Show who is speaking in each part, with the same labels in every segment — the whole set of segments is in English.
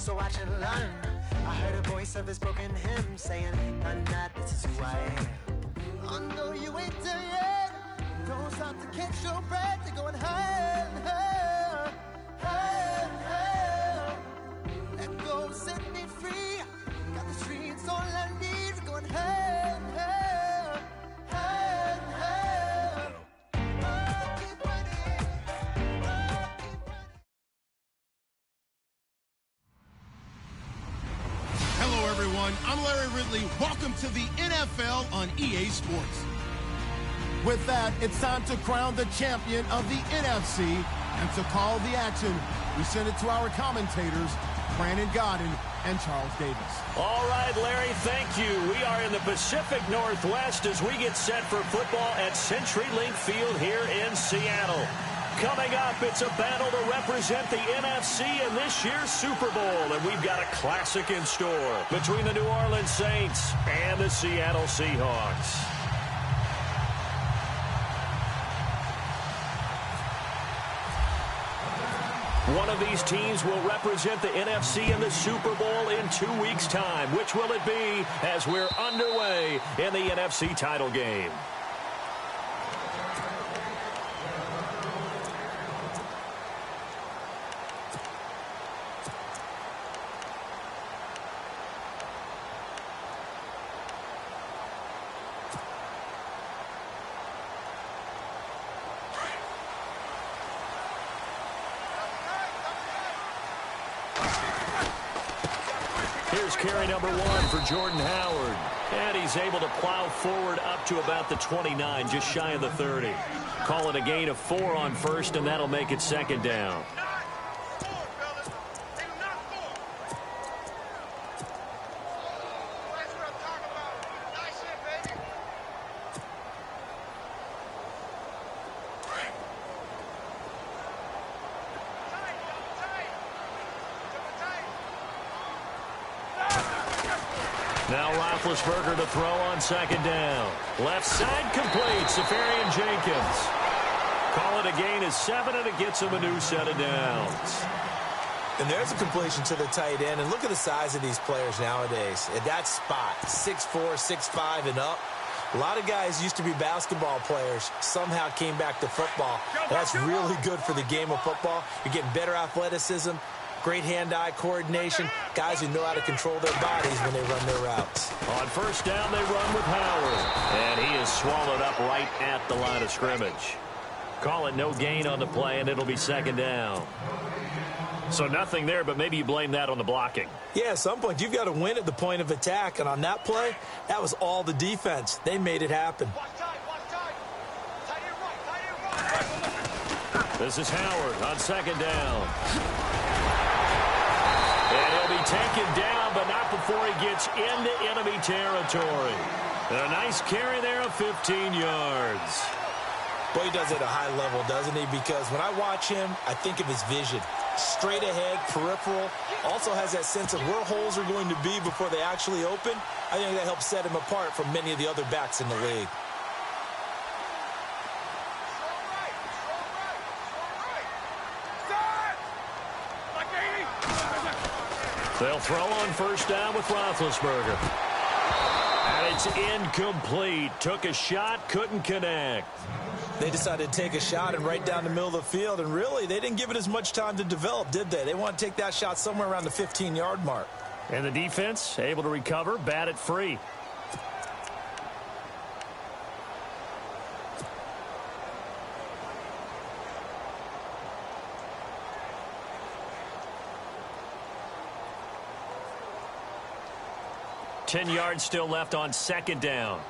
Speaker 1: so watch and learn. I heard a voice of his broken hymn saying, "None that this is who I am." Oh no, you ain't there yet. Don't stop to catch your breath. You're going higher and higher, higher and higher. Let go, set me free. Got the streets all I need. We're going higher and higher, higher and higher. Oh, keep running. Oh, keep running.
Speaker 2: Hello, everyone. I'm Larry Ridley. Welcome to the NFL on EA Sports. With that, it's time to crown the champion of the NFC. And to call the action, we send it to our commentators, Brandon Godden and Charles Davis.
Speaker 3: All right, Larry, thank you. We are in the Pacific Northwest as we get set for football at CenturyLink Field here in Seattle. Coming up, it's a battle to represent the NFC in this year's Super Bowl. And we've got a classic in store between the New Orleans Saints and the Seattle Seahawks. One of these teams will represent the NFC in the Super Bowl in 2 weeks' time. Which will it be as we're underway in the NFC title game? Here's carry number 1 for Jordan Howard. And he's able to plow forward up to about the 29, just shy of the 30. Call it a gain of 4 on first, and that'll make it second down. Now Roethlisberger to throw on second down. Left side complete. Safarian-Jenkins. Call it a gain of 7, and it gets him a new set of downs.
Speaker 4: And there's a completion to the tight end. And look at the size of these players nowadays. At that spot, 6'4", 6'5", and up. A lot of guys used to be basketball players, somehow came back to football. That's really good for the game of football. You're getting better athleticism, great hand-eye coordination, guys who know how to control their bodies when they run their routes.
Speaker 3: On first down, they run with Howard. And he is swallowed up right at the line of scrimmage. Call it no gain on the play, and it'll be second down. So nothing there, but maybe you blame that on the blocking.
Speaker 4: Yeah, at some point, you've got to win at the point of attack. And on that play, that was all the defense. They made it happen.
Speaker 3: This is Howard on second down. And he'll be taken down, but not before he gets into enemy territory. And a nice carry there of 15 yards.
Speaker 4: Boy, he does it at a high level, doesn't he? Because when I watch him, I think of his vision. Straight ahead, peripheral. Also has that sense of where holes are going to be before they actually open. I think that helps set him apart from many of the other backs in the league.
Speaker 3: They'll throw on first down with Roethlisberger. And it's incomplete. Took a shot, couldn't connect.
Speaker 4: They decided to take a shot and right down the middle of the field, and really, they didn't give it as much time to develop, did they? They want to take that shot somewhere around the 15-yard mark.
Speaker 3: And the defense able to recover, bat it free. Ten yards still left on second down.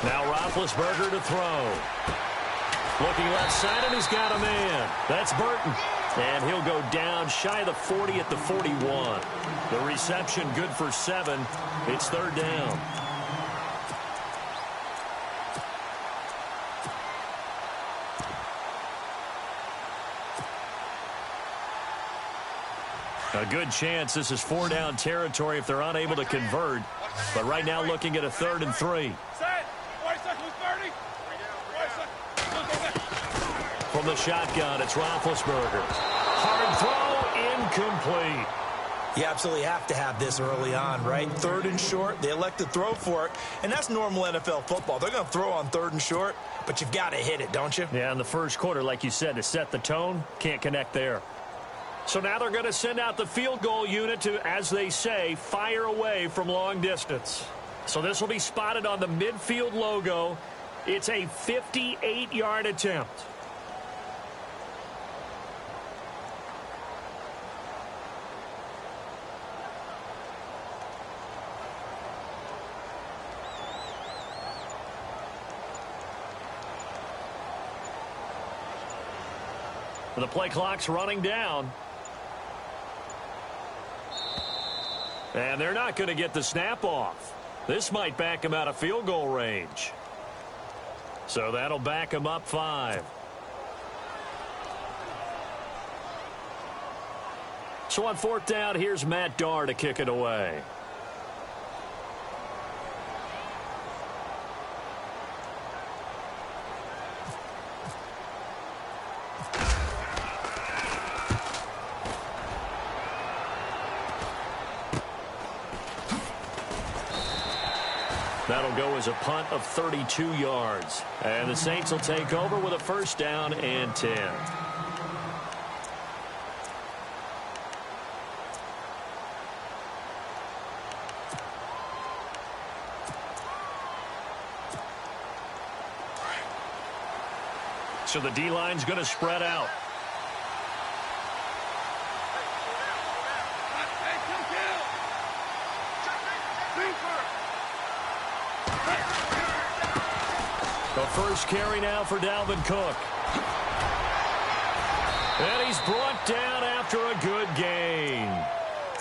Speaker 3: Now Roethlisberger to throw. Looking left side, and he's got a man. That's Burton. And he'll go down shy of the 40 at the 41. The reception good for 7. It's third down. A good chance this is 4-down territory if they're unable to convert. But right now looking at a 3rd and 3. From the shotgun, it's Roethlisberger. Hard throw, incomplete.
Speaker 4: You absolutely have to have this early on, right? 3rd and short, they elect to throw for it, and that's normal NFL football. They're going to throw on 3rd and short, but you've got to hit it, don't you?
Speaker 3: Yeah, in the first quarter, like you said, to set the tone, can't connect there. So now they're going to send out the field goal unit to, as they say, fire away from long distance. So this will be spotted on the midfield logo. It's a 58-yard attempt. The play clock's running down. And they're not going to get the snap off. This might back them out of field goal range. So that'll back them up 5. So on 4th down, here's Matt Darr to kick it away. That'll go as a punt of 32 yards. And the Saints will take over with a 1st down and 10. So the D-line's going to spread out. The first carry now for Dalvin Cook. And he's brought down after a good gain.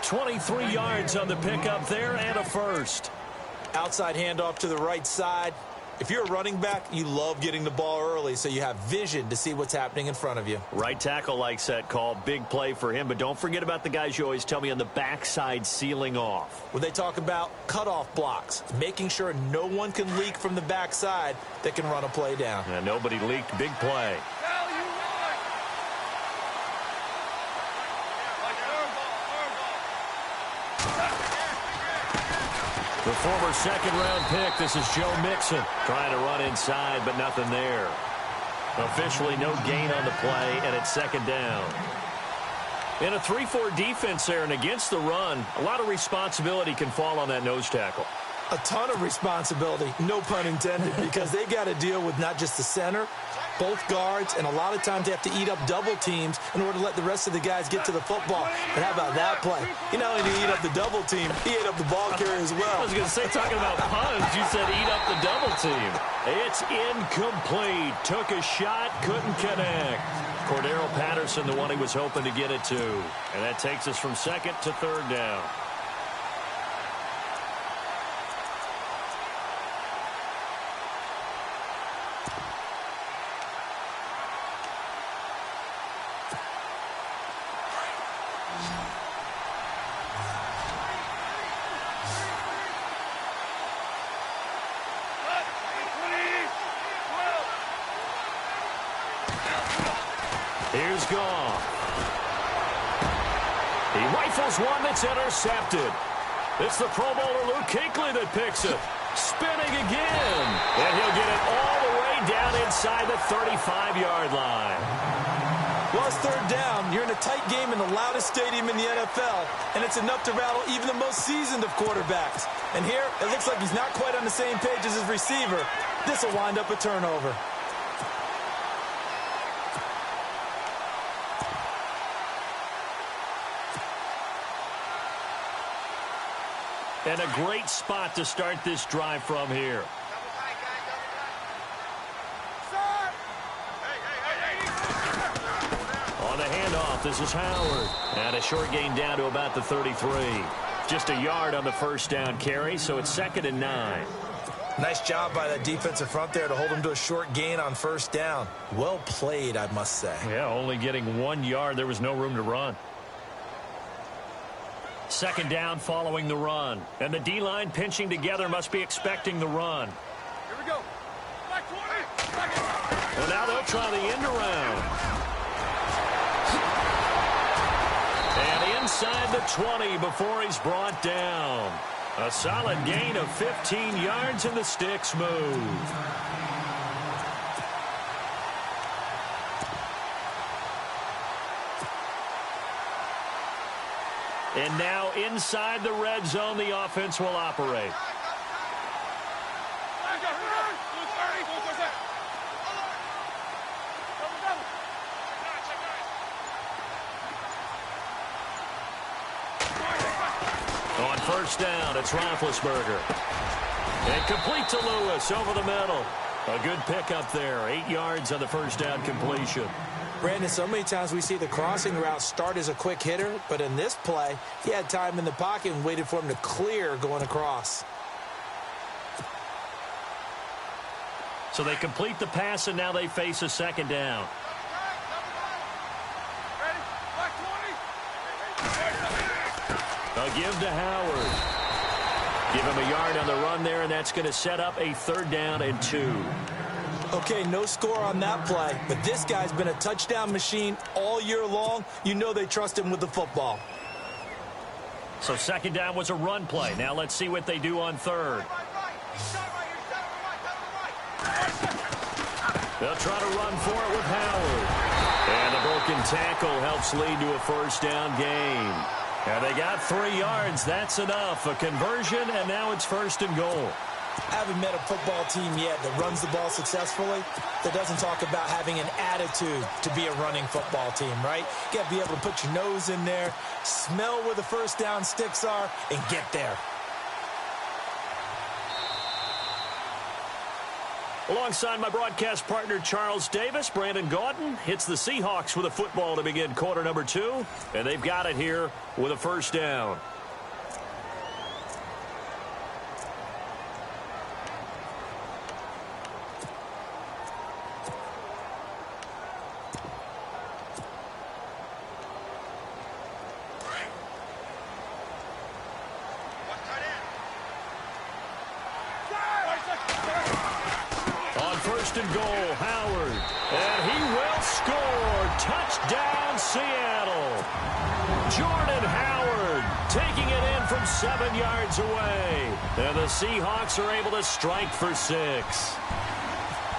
Speaker 3: 23 yards on the pickup there and a 1st.
Speaker 4: Outside handoff to the right side. If you're a running back, you love getting the ball early so you have vision to see what's happening in front of you.
Speaker 3: Right tackle likes that call. Big play for him. But don't forget about the guys you always tell me on the backside sealing off.
Speaker 4: When they talk about cutoff blocks, making sure no one can leak from the backside that can run a play down.
Speaker 3: And nobody leaked. Big play. The former 2nd-round pick, this is Joe Mixon, trying to run inside, but nothing there. Officially no gain on the play, and it's 2nd down. In a 3-4 defense there, and against the run, a lot of responsibility can fall on that nose tackle.
Speaker 4: A ton of responsibility, no pun intended, because they got to deal with not just the center, both guards, and a lot of times they have to eat up double teams in order to let the rest of the guys get to the football. And how about that play? He not only did he eat up the double team, he ate up the ball carrier as well.
Speaker 3: I was going to say, talking about puns, you said eat up the double team. It's incomplete. Took a shot, couldn't connect. Cordero Patterson, the one he was hoping to get it to. And that takes us from 2nd to 3rd down. Here's Goff. He rifles one that's intercepted. It's the Pro Bowler Luke Kuechly that picks it. Spinning again. And he'll get it all the way down inside the 35-yard line.
Speaker 4: Well, it's 3rd down. You're in a tight game in the loudest stadium in the NFL, and it's enough to rattle even the most seasoned of quarterbacks. And here, it looks like he's not quite on the same page as his receiver. This will wind up a turnover.
Speaker 3: And a great spot to start this drive from here. On the handoff, this is Howard. And a short gain down to about the 33. Just a yard on the 1st down carry, so it's 2nd and 9.
Speaker 4: Nice job by that defensive front there to hold him to a short gain on 1st down. Well played, I must say.
Speaker 3: Yeah, only getting 1 yard. There was no room to run. 2nd down following the run. And the D-line pinching together, must be expecting the run.
Speaker 5: Here we go. Back 20.
Speaker 3: And now they'll try the end around. And inside the 20 before he's brought down. A solid gain of 15 yards, and the sticks move. And now inside the red zone, the offense will operate. On first down, it's Roethlisberger. And complete to Lewis over the middle. A good pickup there. 8 yards on the first down completion.
Speaker 4: Brandon, so many times we see the crossing route start as a quick hitter, but in this play, he had time in the pocket and waited for him to clear going across.
Speaker 3: So they complete the pass, and now they face a second down. A give to Howard. Give him a yard on the run there, and that's going to set up a 3rd down and 2.
Speaker 4: Okay, no score on that play, but this guy's been a touchdown machine all year long. You know they trust him with the football.
Speaker 3: So second down was a run play. Now let's see what they do on 3rd. They'll try to run for it with Howard. And the broken tackle helps lead to a first down gain. And they got 3 yards. That's enough. A conversion, and now it's 1st and goal.
Speaker 4: I haven't met a football team yet that runs the ball successfully that doesn't talk about having an attitude to be a running football team, right? You got to be able to put your nose in there, smell where the first down sticks are, and get there.
Speaker 3: Alongside my broadcast partner, Charles Davis, Brandon Gaudin hits the Seahawks with a football to begin quarter number 2, and they've got it here with a first down. And goal, Howard. And he will score. Touchdown, Seattle. Jordan Howard taking it in from 7 yards away. And the Seahawks are able to strike for 6.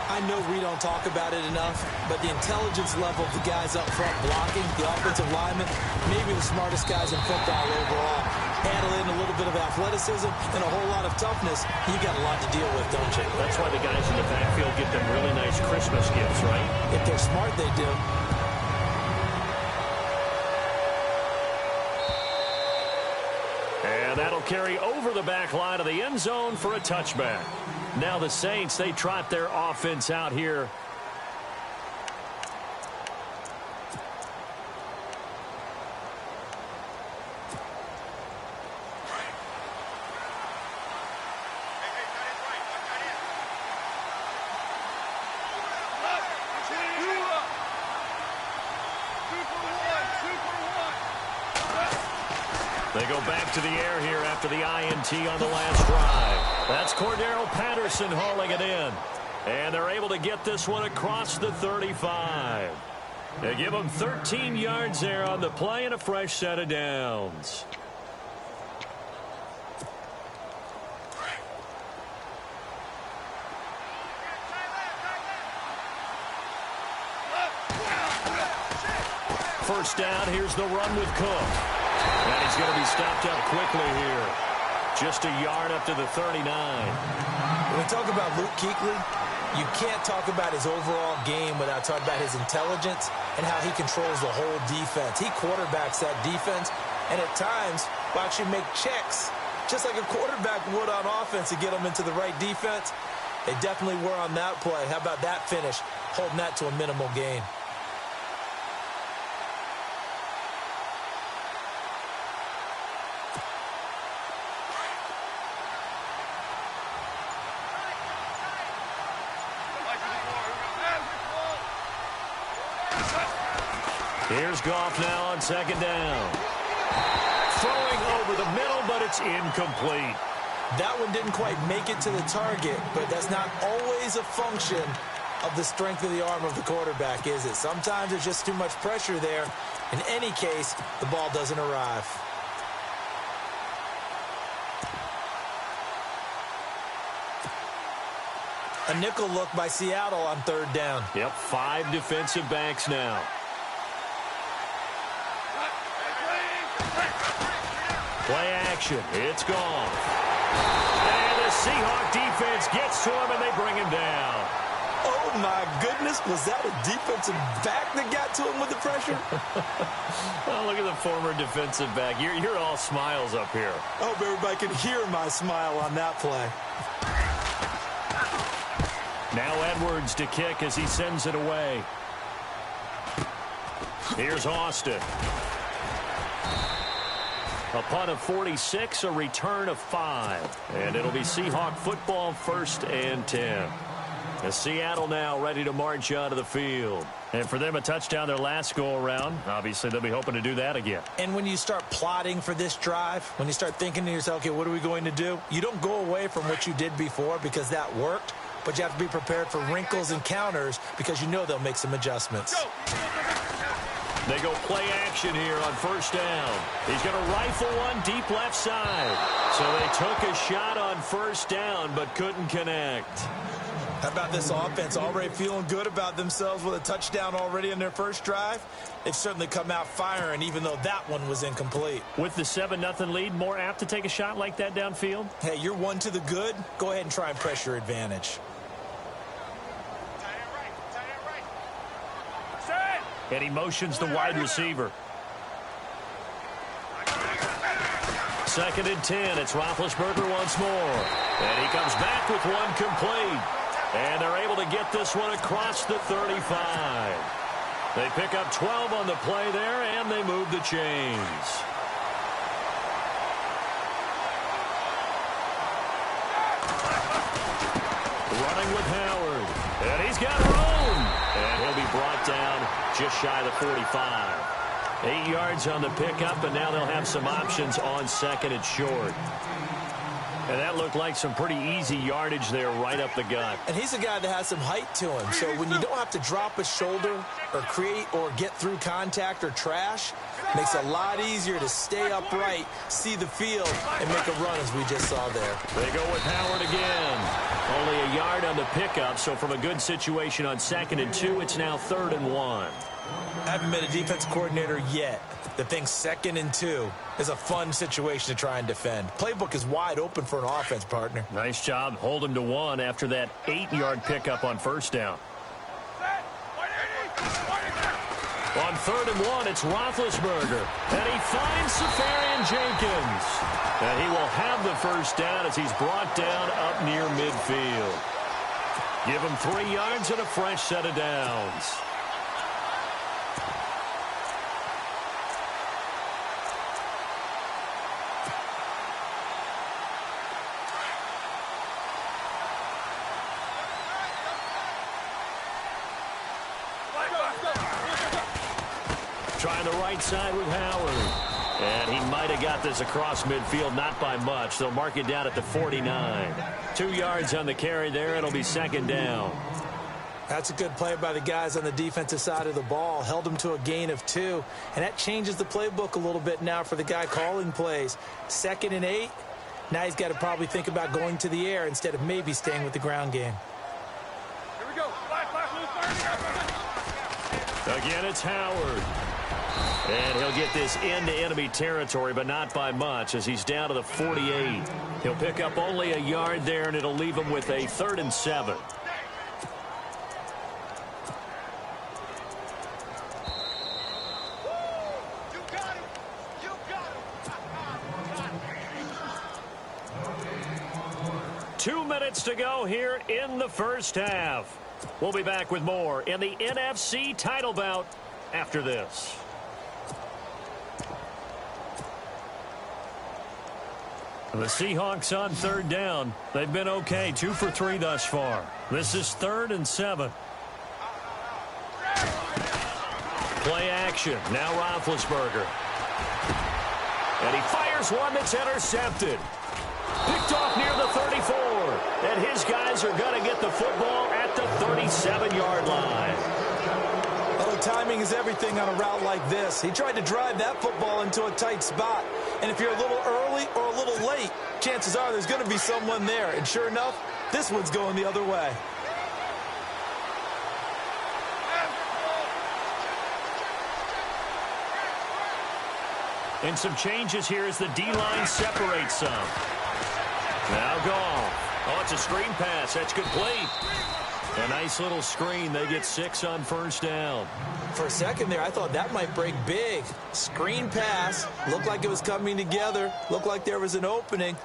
Speaker 4: I know we don't talk about it enough, but the intelligence level of the guys up front blocking, the offensive linemen, maybe the smartest guys in football overall. Handle in a little bit of athleticism and a whole lot of toughness. You got a lot to deal with, don't you?
Speaker 3: That's why the guys in the backfield get them really nice Christmas gifts, right?
Speaker 4: If they're smart, they do.
Speaker 3: And that'll carry over the back line of the end zone for a touchback. Now the Saints, they trot their offense out here. They go back to the air here after the INT on the last drive. That's Cordero Patterson hauling it in. And they're able to get this one across the 35. They give them 13 yards there on the play and a fresh set of downs. First down, here's the run with Cook. And he's going to be stopped up quickly here. Just a yard up to the 39.
Speaker 4: When we talk about Luke Kuechly, you can't talk about his overall game without talking about his intelligence and how he controls the whole defense. He quarterbacks that defense, and at times will actually make checks, just like a quarterback would on offense to get them into the right defense. They definitely were on that play. How about that finish, holding that to a minimal gain?
Speaker 3: Here's Goff now on second down. Throwing over the middle, but it's incomplete.
Speaker 4: That one didn't quite make it to the target, but that's not always a function of the strength of the arm of the quarterback, is it? Sometimes there's just too much pressure there. In any case, the ball doesn't arrive. A nickel look by Seattle on third down.
Speaker 3: Yep, 5 defensive backs now. Play action. It's gone. And the Seahawk defense gets to him, and they bring him down.
Speaker 4: Oh, my goodness. Was that a defensive back that got to him with the pressure?
Speaker 3: Well, look at the former defensive back. You're all smiles up here.
Speaker 4: I hope everybody can hear my smile on that play.
Speaker 3: Now Edwards to kick as he sends it away. Here's Austin. A punt of 46, a return of 5. And it'll be Seahawk football, 1st and 10. As Seattle now ready to march out of the field. And for them, a touchdown their last go-around. Obviously, they'll be hoping to do that again.
Speaker 4: And when you start plotting for this drive, when you start thinking to yourself, okay, what are we going to do? You don't go away from what you did before because that worked. But you have to be prepared for wrinkles and counters because you know they'll make some adjustments.
Speaker 3: They go play action here on 1st down. He's going to rifle one deep left side. So they took a shot on 1st down but couldn't connect.
Speaker 4: How about this offense already feeling good about themselves with a touchdown already in their first drive? They've certainly come out firing even though that one was incomplete.
Speaker 3: With the 7-0 lead, more apt to take a shot like that downfield?
Speaker 4: Hey, you're one to the good. Go ahead and try and press your advantage.
Speaker 3: And he motions the wide receiver. 2nd and 10. It's Roethlisberger once more. And he comes back with one complete. And they're able to get this one across the 35. They pick up 12 on the play there, and they move the chains. Running with Howard. And he's got room. And he'll be brought down just shy of the 45. 8 yards on the pickup, and now they'll have some options on 2nd and short. And that looked like some pretty easy yardage there right up the gut.
Speaker 4: And he's a guy that has some height to him. So when you don't have to drop a shoulder or create or get through contact or trash, makes it a lot easier to stay upright, see the field, and make a run as we just saw there.
Speaker 3: They go with Howard again. Only a yard on the pickup, so from a good situation on 2nd and 2, it's now 3rd and 1.
Speaker 4: I haven't been a defense coordinator yet that thinks 2nd and 2 is a fun situation to try and defend. Playbook is wide open for an offense, partner.
Speaker 3: Nice job. Hold him to 1 after that 8-yard pickup on 1st down. On 3rd and 1, it's Roethlisberger. And he finds Safarian Jenkins. And he will have the 1st down as he's brought down up near midfield. Give him 3 yards and a fresh set of downs. Trying the right side with Howard. And he might have got this across midfield, not by much. They'll mark it down at the 49. 2 yards on the carry there. It'll be 2nd down.
Speaker 4: That's a good play by the guys on the defensive side of the ball. Held them to a gain of 2. And that changes the playbook a little bit now for the guy calling plays. 2nd and 8. Now he's got to probably think about going to the air instead of maybe staying with the ground game.
Speaker 5: Here we go.
Speaker 3: Again, it's Howard. And he'll get this into enemy territory, but not by much as he's down to the 48. He'll pick up only a yard there, and it'll leave him with a 3rd and 7.
Speaker 5: You got him. You got him.
Speaker 3: 2 minutes to go here in the 1st half. We'll be back with more in the NFC title bout after this. The Seahawks on 3rd down. They've been okay, 2 for 3 thus far. This is 3rd and 7. Play action. Now Roethlisberger. And he fires one that's intercepted. Picked off near the 34. And his guys are going to get the football at the 37-yard line.
Speaker 4: Oh, timing is everything on a route like this. He tried to drive that football into a tight spot. And if you're a little early or a little late, chances are there's going to be someone there. And sure enough, this one's going the other way.
Speaker 3: And some changes here as the D-line separates some. Now gone. Oh, it's a screen pass. That's complete. A nice little screen. They get 6 on first down.
Speaker 4: For a second there, I thought that might break big. Screen pass. Looked like it was coming together. Looked like there was an opening.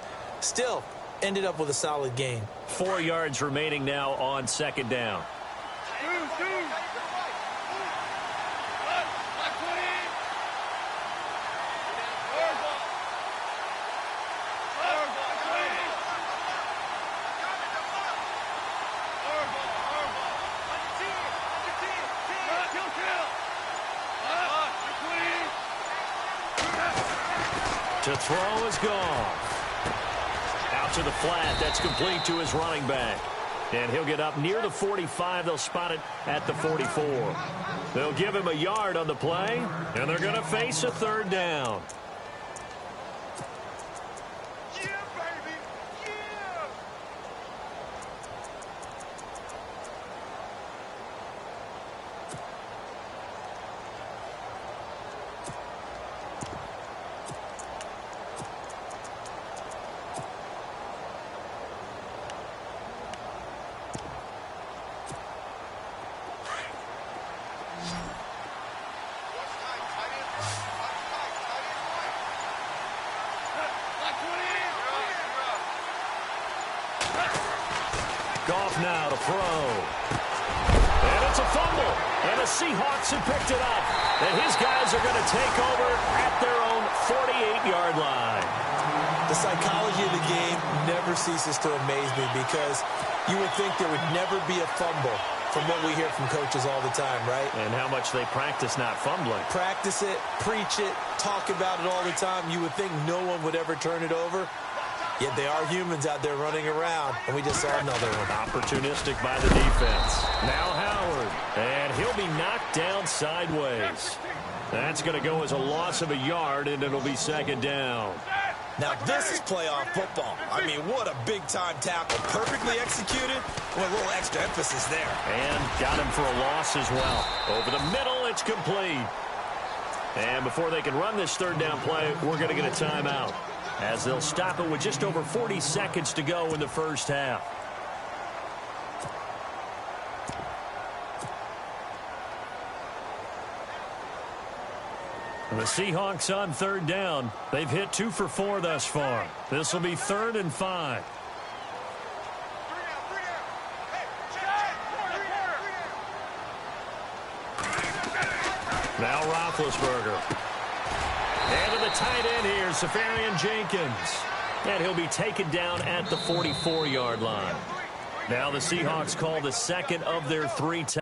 Speaker 4: Still, ended up with a solid gain.
Speaker 3: 4 yards remaining now on second down. To throw is gone. Out to the flat. That's complete to his running back. And he'll get up near the 45. They'll spot it at the 44. They'll give him a yard on the play, and they're going to face a third down. Goff now to throw. And it's a fumble. And the Seahawks have picked it up. And his guys are going to take over at their own 48-yard line.
Speaker 4: The psychology of the game never ceases to amaze me because you would think there would never be a fumble from what we hear from coaches all the time, right?
Speaker 3: And how much they practice not fumbling.
Speaker 4: Practice it, preach it, talk about it all the time. You would think no one would ever turn it over. Yet they are humans out there running around, and we just saw another one.
Speaker 3: Opportunistic by the defense. Now Howard, and he'll be knocked down sideways. That's going to go as a loss of a yard, and it'll be second down.
Speaker 4: Now this is playoff football. I mean, what a big-time tackle. Perfectly executed with a little extra emphasis there.
Speaker 3: And got him for a loss as well. Over the middle, it's complete. And before they can run this third down play, we're going to get a timeout, as they'll stop it with just over 40 seconds to go in the first half. The Seahawks on third down. They've hit 2 for 4 thus far. This will be 3rd and 5. Now Roethlisberger. And to the tight end here, Safarian Jenkins. And he'll be taken down at the 44-yard line. Now the Seahawks call the second of their 3 timeouts.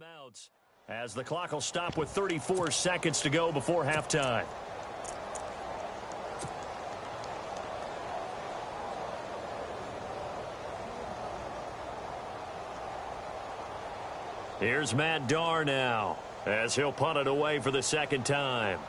Speaker 3: Timeouts, as the clock will stop with 34 seconds to go before halftime. Here's Matt Darr now, as he'll punt it away for the second time.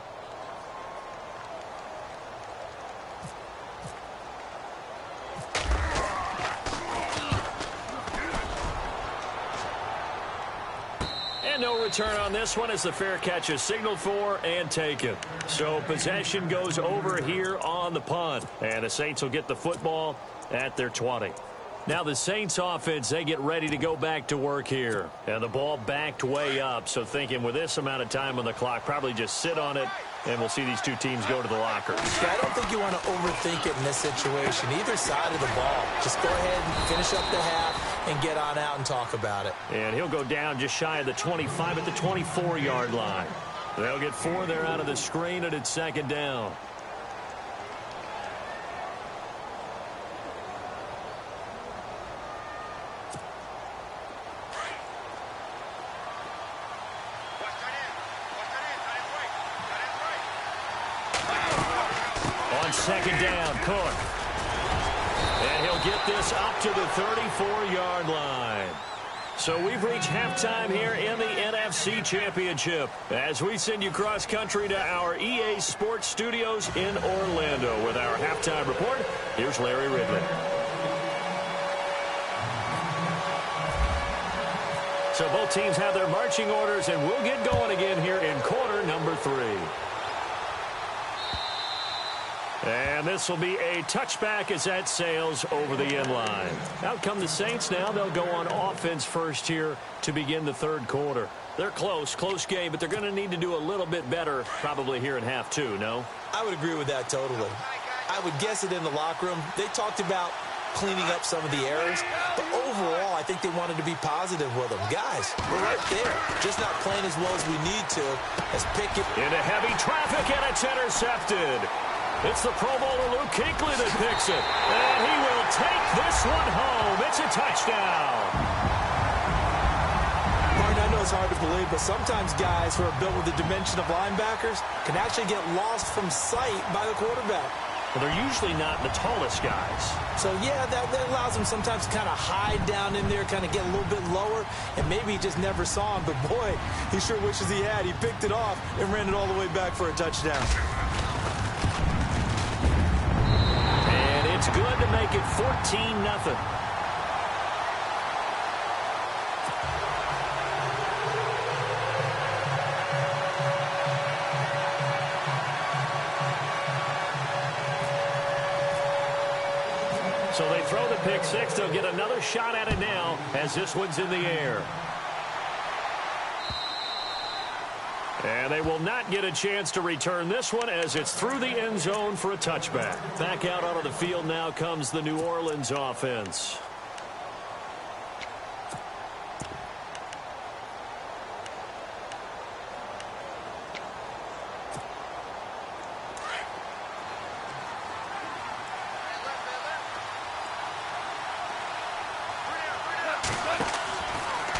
Speaker 3: return on this one as the fair catch is signaled for and taken. So possession goes over here on the punt. And the Saints will get the football at their 20. Now the Saints offense, they get ready to go back to work here. And the ball backed way up. So thinking with this amount of time on the clock, probably just sit on it. And we'll see these two teams go to the lockers.
Speaker 4: Yeah, I don't think you want to overthink it in this situation. Either side of the ball. Just go ahead and finish up the half and get on out and talk about it.
Speaker 3: And he'll go down just shy of the 25 at the 24-yard line. They'll get 4 there out of the screen, and it's second down. On second down, Cook. And he'll get this up to the 34-yard line. So we've reached halftime here in the NFC Championship as we send you cross-country to our EA Sports Studios in Orlando with our halftime report. Here's Larry Ridley. So both teams have their marching orders, and we'll get going again here in quarter number 3. And this will be a touchback as that sails over the end line. Out come the Saints now. They'll go on offense first here to begin the third quarter. They're close game, but they're going to need to do a little bit better probably here in half 2, no?
Speaker 4: I would agree with that totally. I would guess it in the locker room. They talked about cleaning up some of the errors, but overall, I think they wanted to be positive with them. Guys, we're right there. Just not playing as well as we need to as Pickett.
Speaker 3: Into heavy traffic, and it's intercepted. It's the Pro Bowler Luke Kuechly that picks it. And he will take this one home. It's a touchdown.
Speaker 4: Martin, I know it's hard to believe, but sometimes guys who are built with the dimension of linebackers can actually get lost from sight by the quarterback.
Speaker 3: Well, they're usually not the tallest guys.
Speaker 4: So, yeah, that allows them sometimes to kind of hide down in there, kind of get a little bit lower, and maybe he just never saw him. But, boy, he sure wishes he had. He picked it off and ran it all the way back for a touchdown.
Speaker 3: It's good to make it 14-0. So they throw the pick six. They'll get another shot at it now as this one's in the air. And they will not get a chance to return this one as it's through the end zone for a touchback. Back out onto the field now comes the New Orleans offense.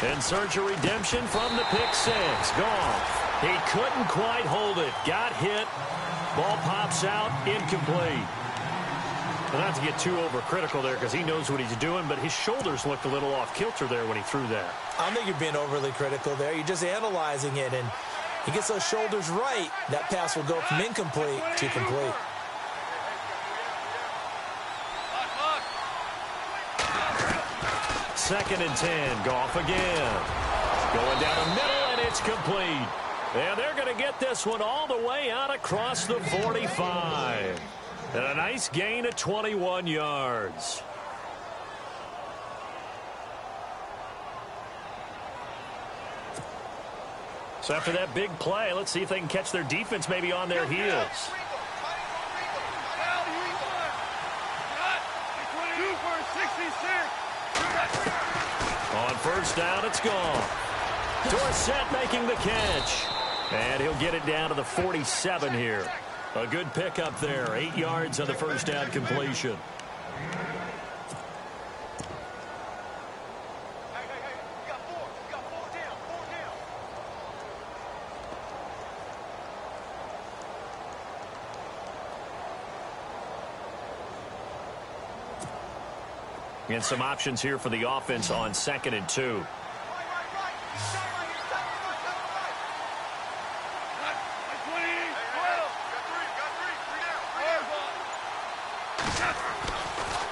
Speaker 3: In search of redemption from the pick six. Gone. He couldn't quite hold it. Got hit. Ball pops out. Incomplete. Well, not to get too overcritical there because he knows what he's doing, but his shoulders looked a little off kilter there when he threw that.
Speaker 4: I don't think you're being overly critical there. You're just analyzing it, and he gets those shoulders right. That pass will go from incomplete to complete.
Speaker 3: Second and 10. Goff again. Going down the middle, and it's complete. And they're going to get this one all the way out across the 45. And a nice gain of 21 yards. So after that big play, let's see if they can catch their defense maybe on their heels. On first down, it's gone. Dorsett making the catch. And he'll get it down to the 47 here. A good pickup there. 8 yards on the first down completion. And some options here for the offense on 2nd and 2.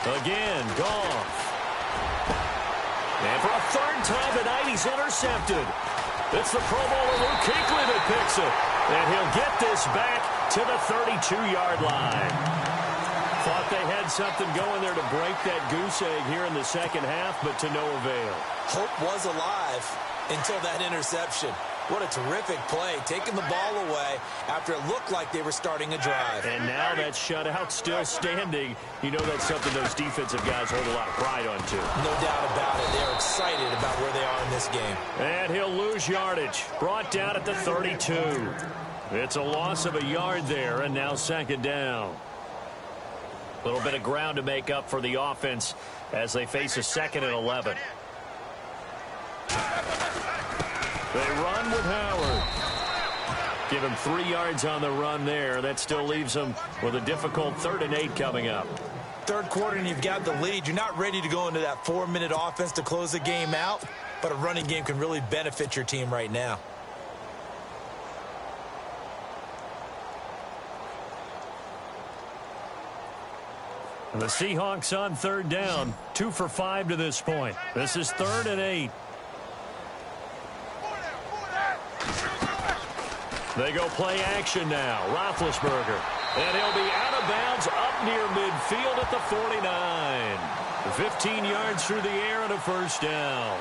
Speaker 3: Again, Goff. And for a third time tonight, he's intercepted. It's the Pro Bowler Luke Kuechly that picks it. And he'll get this back to the 32-yard line. Thought they had something going there to break that goose egg here in the second half, but to no avail.
Speaker 4: Hope was alive until that interception. What a terrific play, taking the ball away after it looked like they were starting a drive.
Speaker 3: And now that shutout still standing. You know that's something those defensive guys hold a lot of pride on, too.
Speaker 4: No doubt about it. They're excited about where they are in this game.
Speaker 3: And he'll lose yardage. Brought down at the 32. It's a loss of a yard there, and now second down. A little bit of ground to make up for the offense as they face a 2nd and 11. They run with Howard. Give him 3 yards on the run there. That still leaves them with a difficult 3rd and 8 coming up.
Speaker 4: Third quarter and you've got the lead. You're not ready to go into that 4-minute offense to close the game out, but a running game can really benefit your team right now.
Speaker 3: And the Seahawks on 3rd down. 2 for 5 to this point. This is 3rd and 8. They go play action now. Roethlisberger. And he'll be out of bounds up near midfield at the 49. 15 yards through the air and a first down.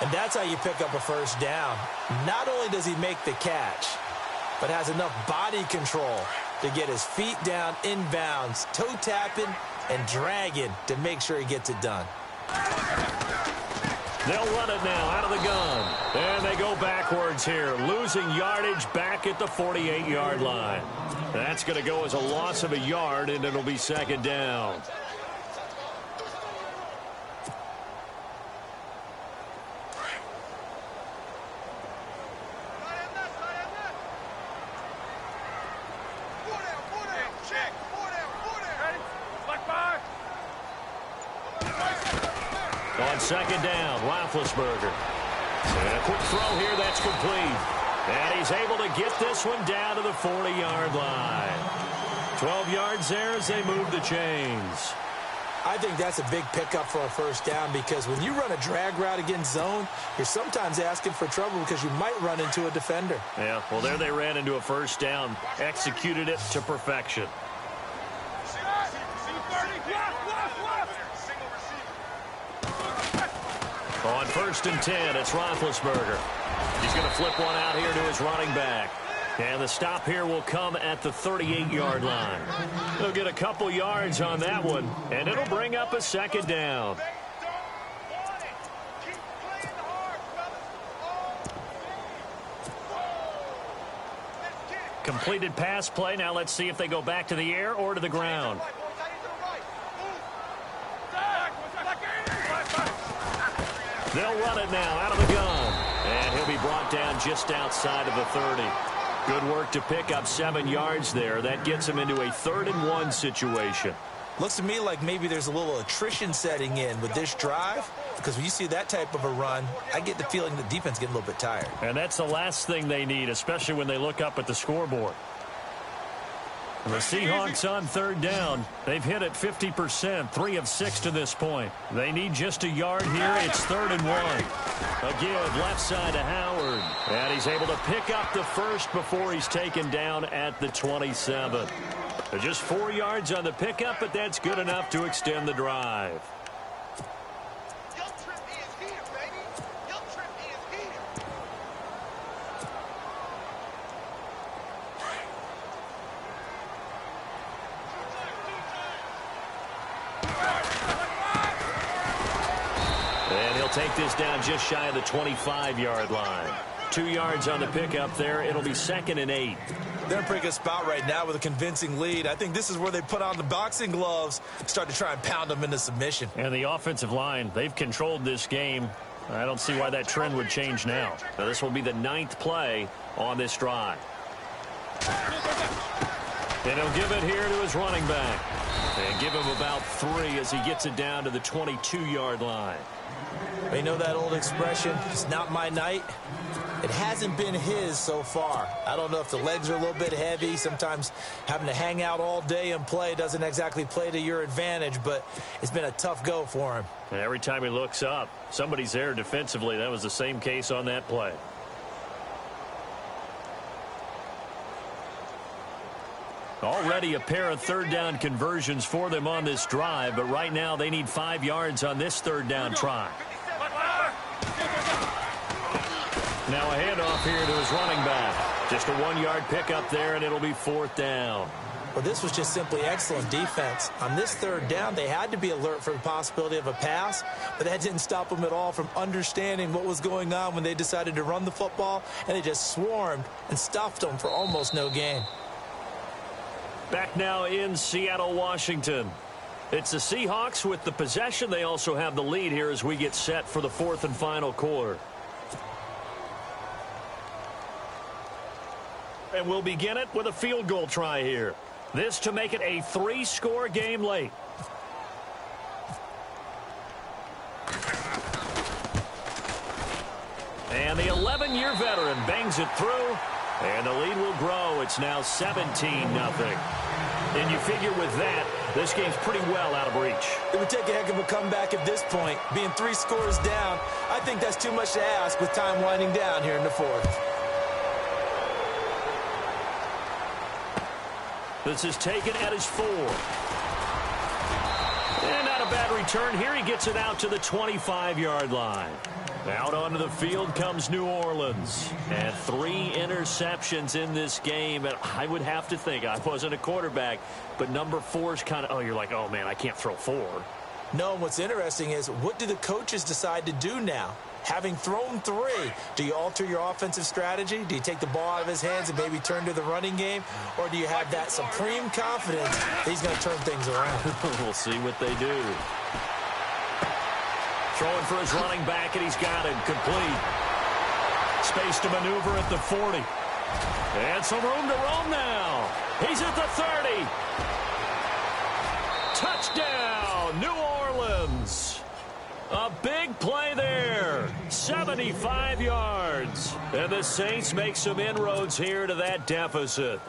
Speaker 4: And that's how you pick up a first down. Not only does he make the catch, but has enough body control to get his feet down inbounds, toe tapping and dragging to make sure he gets it done.
Speaker 3: They'll run it now out of the gun. And they go backwards here, losing yardage back at the 48-yard line. That's going to go as a loss of a yard, and it'll be second down. On second down, Roethlisberger. And a quick throw here that's complete. And he's able to get this one down to the 40-yard line. 12 yards there as they move the chains.
Speaker 4: I think that's a big pickup for a first down because when you run a drag route against zone, you're sometimes asking for trouble because you might run into a defender.
Speaker 3: Yeah, well, there they ran into a first down, executed it to perfection. On 1st and 10, it's Roethlisberger. He's going to flip one out here to his running back. And the stop here will come at the 38-yard line. They'll get a couple yards on that one, and it'll bring up a second down. Completed pass play. Now let's see if they go back to the air or to the ground. They'll run it now out of the gun. And he'll be brought down just outside of the 30. Good work to pick up 7 yards there. That gets him into a 3rd and 1 situation.
Speaker 4: Looks to me like maybe there's a little attrition setting in with this drive, because when you see that type of a run, I get the feeling the defense getting a little bit tired.
Speaker 3: And that's the last thing they need, especially when they look up at the scoreboard. And the Seahawks on 3rd down. They've hit it 50%, 3 of 6 to this point. They need just a yard here. It's 3rd and 1. A give left side to Howard. And he's able to pick up the first before he's taken down at the 27. Just 4 yards on the pickup, but that's good enough to extend the drive. Take this down just shy of the 25-yard line. 2 yards on the pickup there. It'll be 2nd and 8.
Speaker 4: They're in a pretty good spot right now with a convincing lead. I think this is where they put on the boxing gloves, start to try and pound them into submission.
Speaker 3: And the offensive line, they've controlled this game. I don't see why that trend would change now. Now this will be the 9th play on this drive. And he'll give it here to his running back. And give him about 3 as he gets it down to the 22-yard line.
Speaker 4: You know that old expression, it's not my night? It hasn't been his so far. I don't know if the legs are a little bit heavy. Sometimes having to hang out all day and play doesn't exactly play to your advantage, but it's been a tough go for him.
Speaker 3: And every time he looks up, somebody's there defensively. That was the same case on that play. Already a pair of third down conversions for them on this drive, but right now they need 5 yards on this third down try. Now a handoff here to his running back. Just a 1-yard pickup there, and it'll be 4th down.
Speaker 4: Well, this was just simply excellent defense. On this third down, they had to be alert for the possibility of a pass, but that didn't stop them at all from understanding what was going on when they decided to run the football, and they just swarmed and stuffed them for almost no gain.
Speaker 3: Back now in Seattle, Washington. It's the Seahawks with the possession. They also have the lead here as we get set for the 4th and final quarter. And we'll begin it with a field goal try here. This to make it a 3-score game late. And the 11-year veteran bangs it through. And the lead will grow. It's now 17-0. And you figure with that, this game's pretty well out of reach.
Speaker 4: It would take a heck of a comeback at this point. Being 3 scores down, I think that's too much to ask with time winding down here in the 4th.
Speaker 3: This is taken at his 4. And not a bad return here. He gets it out to the 25-yard line. Out onto the field comes New Orleans. And 3 interceptions in this game. And I would have to think, I wasn't a quarterback, but number 4 is kind of, oh, you're like, oh, man, I can't throw 4.
Speaker 4: No, what's interesting is, what do the coaches decide to do now? Having thrown 3, do you alter your offensive strategy? Do you take the ball out of his hands and maybe turn to the running game? Or do you have that supreme confidence that he's going to turn things around?
Speaker 3: We'll see what they do. Throwing for his running back, and he's got it complete. Space to maneuver at the 40. And some room to roam now. He's at the 30. Touchdown, New Orleans. A big play there. 75 yards. And the Saints make some inroads here to that deficit.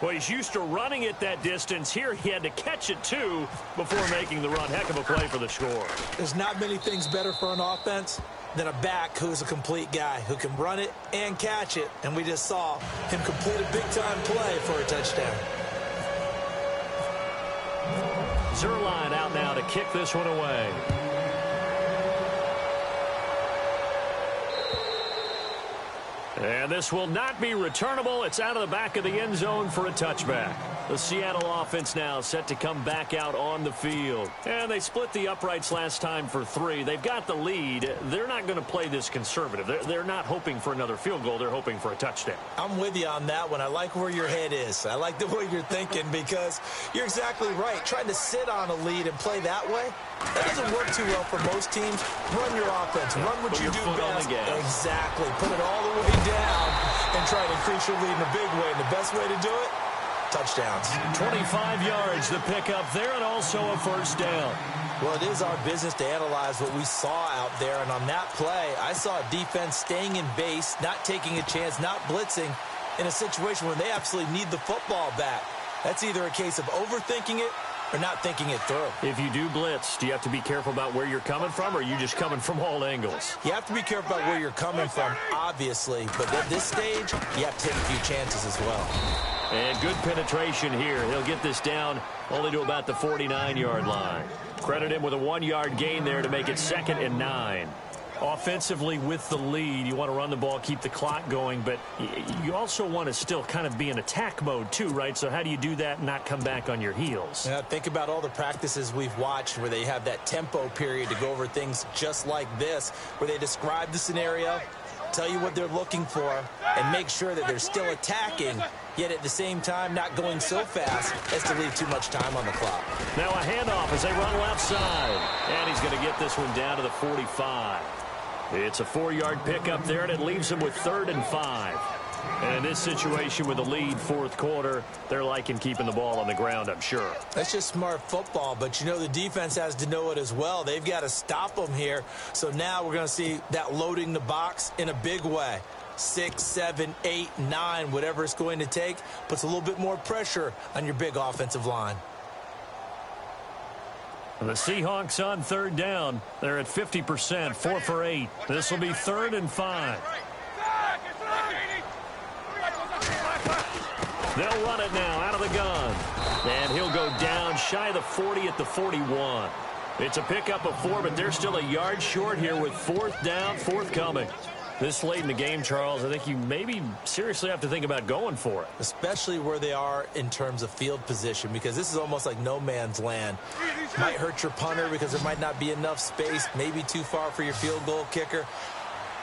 Speaker 3: Well, he's used to running it that distance. Here he had to catch it, too, before making the run. Heck of a play for the score.
Speaker 4: There's not many things better for an offense than a back who's a complete guy, who can run it and catch it. And we just saw him complete a big-time play for a touchdown.
Speaker 3: Zerline out now to kick this one away. And this will not be returnable. It's out of the back of the end zone for a touchback. The Seattle offense now set to come back out on the field. And they split the uprights last time for 3. They've got the lead. They're not going to play this conservative. They're not hoping for another field goal. They're hoping for a touchdown.
Speaker 4: I'm with you on that one. I like where your head is. I like the way you're thinking, because you're exactly right. Trying to sit on a lead and play that way, that doesn't work too well for most teams. Run your offense. Run what you do best. Exactly. Put it all the way down and try to increase your lead in a big way. And the best way to do it, touchdowns.
Speaker 3: 25 yards to pick up there, and also a 1st down.
Speaker 4: Well, it is our business to analyze what we saw out there. And on that play, I saw a defense staying in base, not taking a chance, not blitzing in a situation where they absolutely need the football back. That's either a case of overthinking it or not thinking it through.
Speaker 3: If you do blitz, do you have to be careful about where you're coming from, or are you just coming from all angles?
Speaker 4: You have to be careful about where you're coming from, obviously. But at this stage, you have to take a few chances as well.
Speaker 3: And good penetration here. He'll get this down only to about the 49-yard line. Credit him with a 1-yard gain there to make it 2nd and 9. Offensively with the lead, you want to run the ball, keep the clock going, but you also want to still kind of be in attack mode too, right? So how do you do that and not come back on your heels?
Speaker 4: Yeah, think about all the practices we've watched where they have that tempo period to go over things just like this, where they describe the scenario, tell you what they're looking for, and make sure that they're still attacking, yet at the same time not going so fast as to leave too much time on the clock.
Speaker 3: Now a handoff as they run left side. And he's going to get this one down to the 45. It's a 4-yard pickup there, and it leaves them with 3rd and 5. And in this situation with the lead, 4th quarter, they're liking keeping the ball on the ground, I'm sure.
Speaker 4: That's just smart football, but you know the defense has to know it as well. They've got to stop them here. So now we're going to see that loading the box in a big way. 6, 7, 8, 9, whatever it's going to take, puts a little bit more pressure on your big offensive line.
Speaker 3: The Seahawks on 3rd down. They're at 50%, 4 for 8. This will be 3rd and 5. They'll run it now out of the gun. And he'll go down shy of the 40 at the 41. It's a pickup of 4, but they're still a yard short here with 4th down, forthcoming. This late in the game, Charles, I think you maybe seriously have to think about going for it.
Speaker 4: Especially where they are in terms of field position, because this is almost like no man's land. Might hurt your punter because there might not be enough space, maybe too far for your field goal kicker.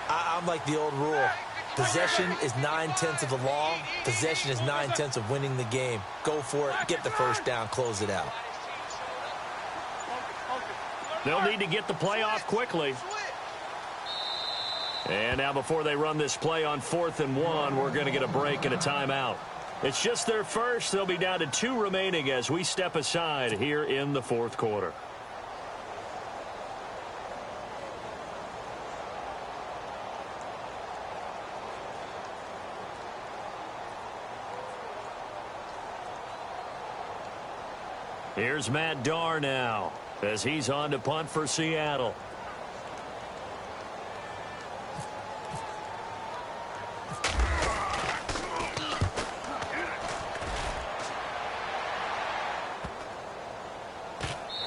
Speaker 4: I'm like the old rule. Possession is 9/10 of the law. Possession is 9/10 of winning the game. Go for it, get the first down, close it out.
Speaker 3: They'll need to get the play off quickly. And now before they run this play on 4th and 1, we're going to get a break and a timeout. It's just their first. They'll be down to 2 remaining as we step aside here in the 4th quarter. Here's Matt Darr now as he's on to punt for Seattle.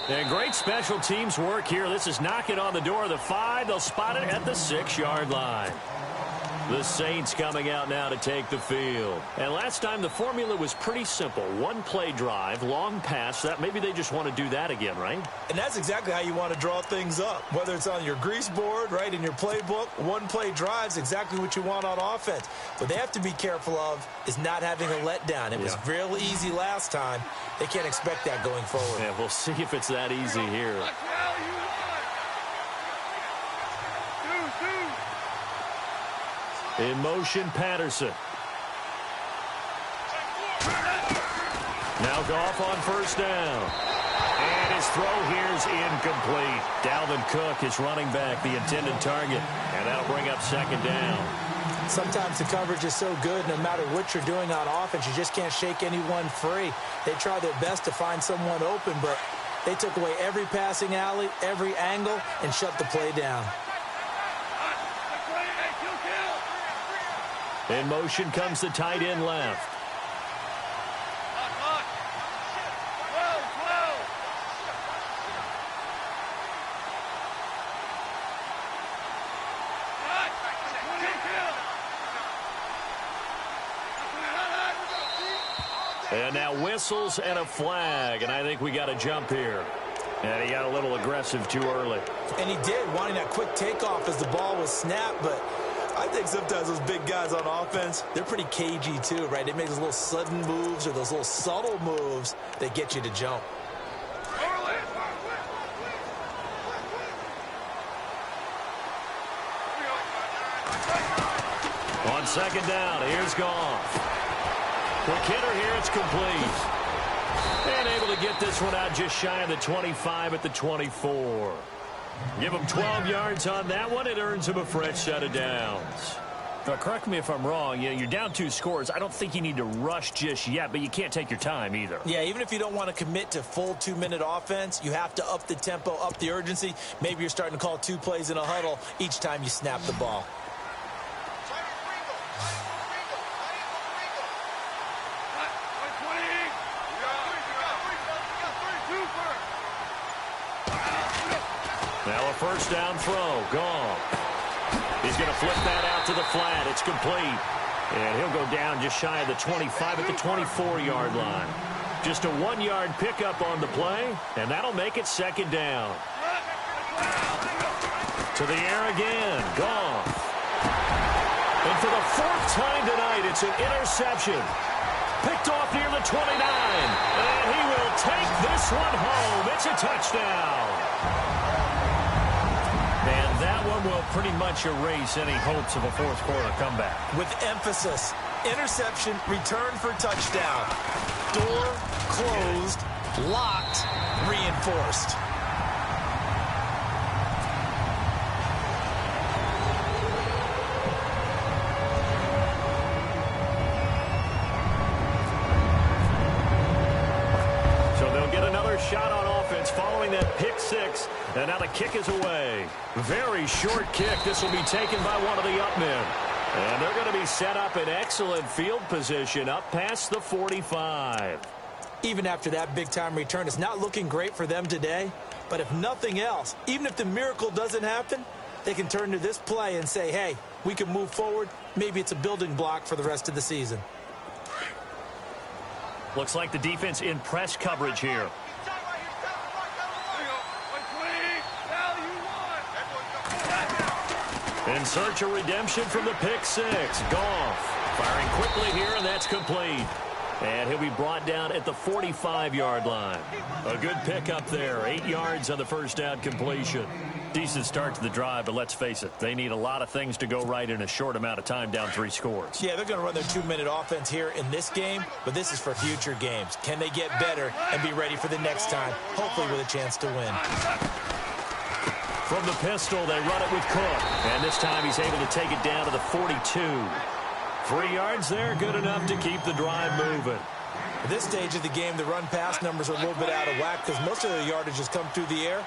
Speaker 3: And great special teams work here. This is knocking on the door of the 5. They'll spot it at the 6-yard line. The Saints coming out now to take the field. And last time the formula was pretty simple. 1-play drive, long pass. That maybe they just want to do that again, right?
Speaker 4: And that's exactly how you want to draw things up. Whether it's on your grease board, right, in your playbook, 1-play drive's exactly what you want on offense. What they have to be careful of is not having a letdown. It was real easy last time. They can't expect that going forward.
Speaker 3: Yeah, we'll see if it's that easy here. In motion, Patterson. Now Goff on first down. And his throw here's incomplete. Dalvin Cook is running back, the intended target. And that'll bring up 2nd down.
Speaker 4: Sometimes the coverage is so good, no matter what you're doing on offense, you just can't shake anyone free. They try their best to find someone open, but they took away every passing alley, every angle, and shut the play down.
Speaker 3: In motion comes the tight end left. And now whistles and a flag, and I think we got a jump here. And he got a little aggressive too early.
Speaker 4: And he did, wanting that quick takeoff as the ball was snapped, but I think sometimes those big guys on offense, they're pretty cagey too, right? They make those little sudden moves or those little subtle moves that get you to jump.
Speaker 3: On 2nd down, here's Goff. Quick hitter here, it's complete. And able to get this one out just shy of the 25 at the 24. Give him 12 yards on that one. It earns him a fresh set of downs. Now, correct me if I'm wrong. You're down 2 scores. I don't think you need to rush just yet, but you can't take your time either.
Speaker 4: Yeah, even if you don't want to commit to full 2-minute offense, you have to up the tempo, up the urgency. Maybe you're starting to call 2 plays in a huddle each time you snap the ball.
Speaker 3: Now a first down throw. Gone. He's going to flip that out to the flat. It's complete. And he'll go down just shy of the 25 at the 24-yard line. Just a 1-yard pickup on the play, and that'll make it 2nd down. To the air again. Gone. And for the 4th time tonight, it's an interception. Picked off near the 29. And he will take this one home. It's a touchdown. And that one will pretty much erase any hopes of a 4th quarter comeback.
Speaker 4: With emphasis, interception, return for touchdown. Door closed, locked, reinforced.
Speaker 3: Shot on offense following that pick 6, and now the kick is away. Very short kick. This will be taken by one of the up men. And they're going to be set up in excellent field position up past the 45.
Speaker 4: Even after that big-time return, it's not looking great for them today. But if nothing else, even if the miracle doesn't happen, they can turn to this play and say, hey, we can move forward. Maybe it's a building block for the rest of the season.
Speaker 3: Looks like the defense in press coverage here. In search of redemption from the pick six. Goff firing quickly here, and that's complete. And he'll be brought down at the 45-yard line. A good pickup there. 8 yards on the first down completion. Decent start to the drive, but let's face it, they need a lot of things to go right in a short amount of time, down 3 scores.
Speaker 4: Yeah, they're going to run their 2-minute offense here in this game, but this is for future games. Can they get better and be ready for the next time, hopefully with a chance to win?
Speaker 3: From the pistol, they run it with Cook. And this time he's able to take it down to the 42. 3 yards there, good enough to keep the drive moving.
Speaker 4: At this stage of the game, the run-pass numbers are a little bit out of whack because most of the yardage has come through the air.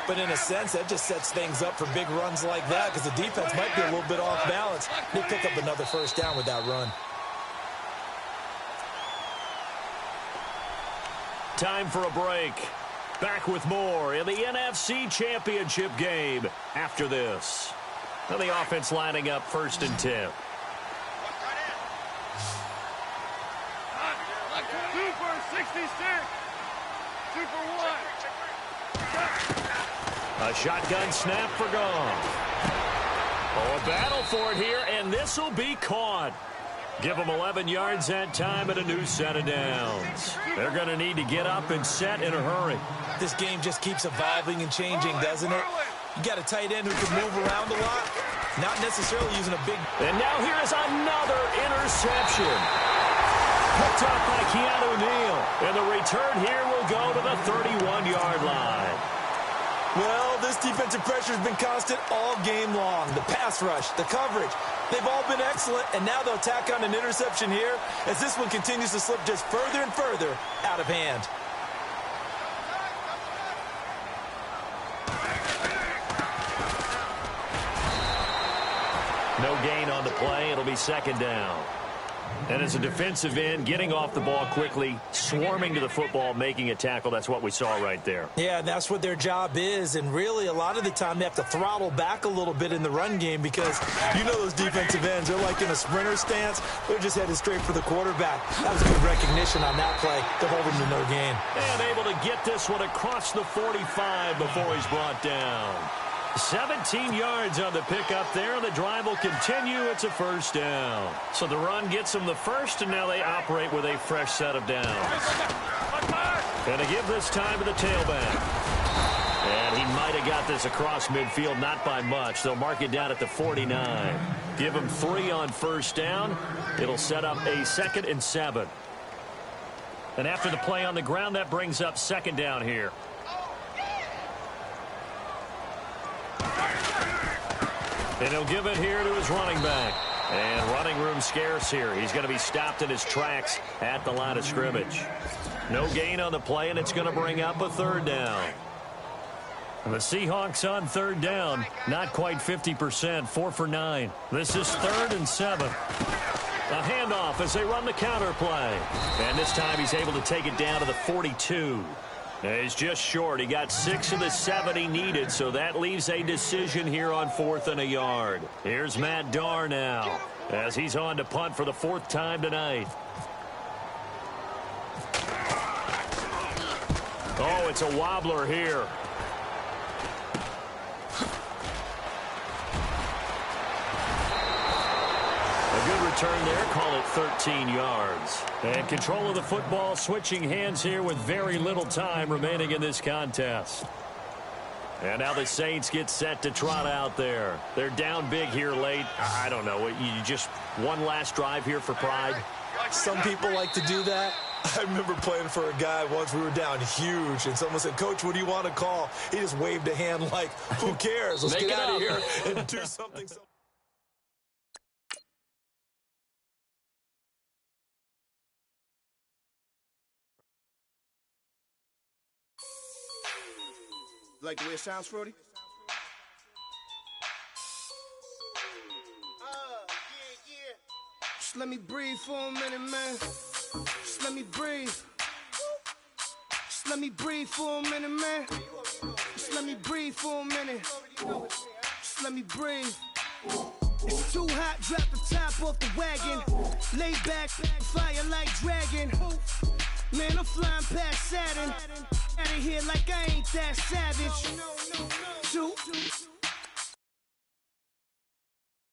Speaker 4: But in a sense, that just sets things up for big runs like that because the defense might be a little bit off balance. They pick up another first down with that run.
Speaker 3: Time for a break. Back with more in the NFC Championship game after this. And the offense lining up 1st and 10.
Speaker 5: Super 66. Super 1.
Speaker 3: A shotgun snap for Goff. Oh, a battle for it here, and this will be caught. Give them 11 yards that time and a new set of downs. They're going to need to get up and set in a hurry.
Speaker 4: This game just keeps evolving and changing, doesn't it? You got a tight end who can move around a lot, not necessarily using a big...
Speaker 3: And now here is another interception. Picked up by Keanu Neal. And the return here will go to the 31-yard line.
Speaker 4: Well, this defensive pressure has been constant all game long. The pass rush, the coverage, they've all been excellent, and now they'll tack on an interception here as this one continues to slip just further and further out of hand.
Speaker 3: No gain on the play. It'll be 2nd down. And as a defensive end, getting off the ball quickly, swarming to the football, making a tackle, that's what we saw right there.
Speaker 4: Yeah, and that's what their job is. And really, a lot of the time, they have to throttle back a little bit in the run game because you know those defensive ends, they're like in a sprinter stance. They're just headed straight for the quarterback. That was good recognition on that play to hold him to no gain.
Speaker 3: And able to get this one across the 45 before he's brought down. 17 yards on the pickup there. The drive will continue. It's a 1st down. So the run gets them the first, and now they operate with a fresh set of downs. And to give this time to the tailback. And he might have got this across midfield, not by much. They'll mark it down at the 49. Give him 3 on 1st down. It'll set up a 2nd and 7. And after the play on the ground, that brings up 2nd down here. And he'll give it here to his running back. And running room scarce here. He's going to be stopped in his tracks at the line of scrimmage. No gain on the play, and it's going to bring up a 3rd down. And the Seahawks on 3rd down. Not quite 50%, 4 for 9. This is 3rd and 7. A handoff as they run the counter play. And this time he's able to take it down to the 42. He's just short. He got 6 of the 7 he needed, so that leaves a decision here on 4th and a yard. Here's Matt Darr now as he's on to punt for the 4th time tonight. Oh, it's a wobbler here. A good return there, call it 13 yards. And control of the football, switching hands here with very little time remaining in this contest. And now the Saints get set to trot out there. They're down big here late. I don't know. You just one last drive here for pride?
Speaker 4: Some people like to do that. I remember playing for a guy once. We were down huge, and someone said, "Coach, what do you want to call?" He just waved a hand like, who cares? Let's get out of here and do something.
Speaker 2: Like the way it sounds, Frody?
Speaker 6: Just let me breathe for a minute, man. Just let me breathe. Just let me breathe for a minute, man. Just let me breathe for a minute. Just let me breathe. It's too hot, drop the top off the wagon. Lay back, fire like dragon. Man, I'm flying past Saturn. Out of here like I ain't that savage. Two.